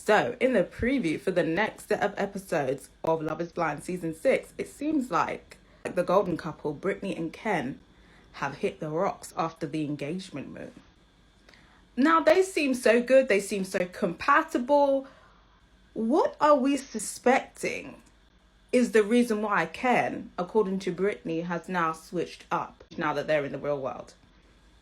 So, in the preview for the next set of episodes of Love is Blind Season 6, it seems like the golden couple, Brittany and Ken, have hit the rocks after the engagement moon. Now, they seem so good. They seem so compatible. What are we suspecting is the reason why Ken, according to Brittany, has now switched up now that they're in the real world?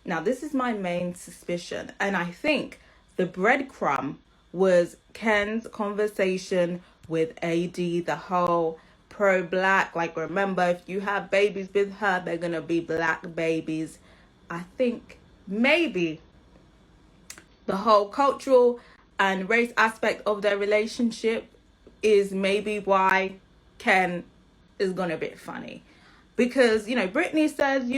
Now, this is my main suspicion. And I think the breadcrumb was Ken's conversation with AD, the whole pro-black. Like, remember, if you have babies with her, they're going to be black babies. I think maybe the whole cultural and race aspect of their relationship is maybe why Ken is gone a bit funny. Because, Brittany says,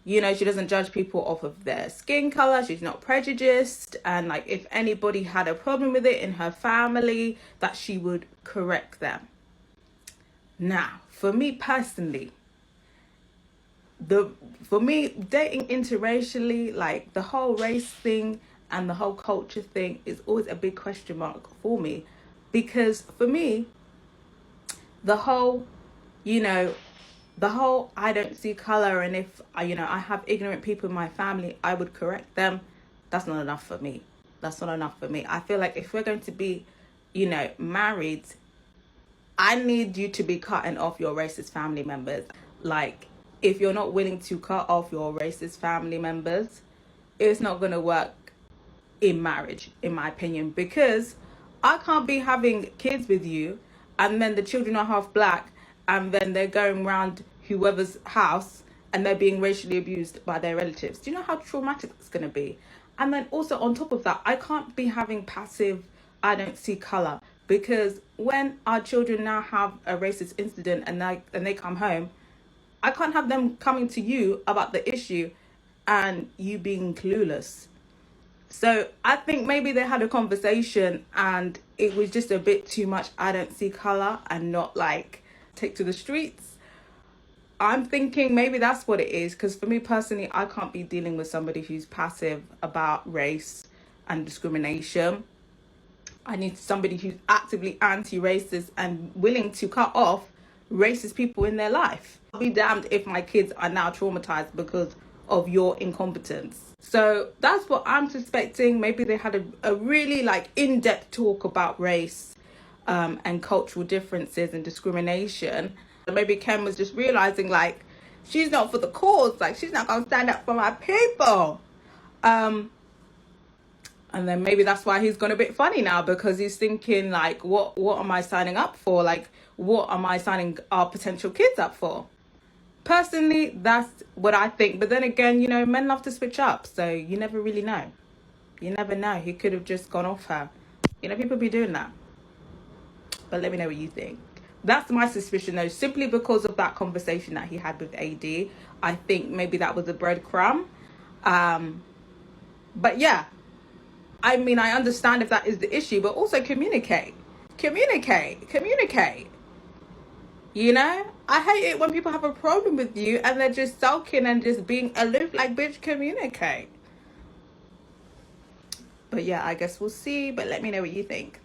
she doesn't judge people off of their skin color. She's not prejudiced. And like, if anybody had a problem with it in her family, that she would correct them. Now, for me personally, dating interracially, like the whole race thing and the whole culture thing is always a big question mark for me. Because for me, the whole I don't see color, and if I have ignorant people in my family, I would correct them. That's not enough for me. I feel like if we're going to be, married, I need you to be cutting off your racist family members. Like, if you're not willing to cut off your racist family members, it's not going to work in marriage, in my opinion, because I can't be having kids with you and then the children are half black and then they're going around whoever's house and they're being racially abused by their relatives. Do you know how traumatic it's going to be? And then also on top of that, I can't be having passive, I don't see color, because when our children now have a racist incident and they come home, I can't have them coming to you about the issue and you being clueless. So I think maybe they had a conversation and it was just a bit too much I don't see color and not like take to the streets. I'm thinking maybe that's what it is, because for me personally, I can't be dealing with somebody who's passive about race and discrimination. I need somebody who's actively anti-racist and willing to cut off racist people in their life. I'll be damned if my kids are now traumatized because of your incompetence. So that's what I'm suspecting. Maybe they had a really in-depth talk about race and cultural differences and discrimination. Maybe Ken was just realizing she's not for the cause, she's not gonna stand up for my people. And then maybe that's why he's gone a bit funny now, because he's thinking what am I signing up for? What am I signing our potential kids up for? Personally, that's what I think. But then again, men love to switch up, so you never really know. You never know. He could have just gone off her. People be doing that. But let me know what you think. That's my suspicion, though, simply because of that conversation that he had with AD. I think maybe that was a breadcrumb. But yeah, I mean, I understand if that is the issue, but also communicate. I hate it when people have a problem with you and they're just sulking and just being aloof. Bitch, communicate. But yeah, I guess we'll see. But let me know what you think.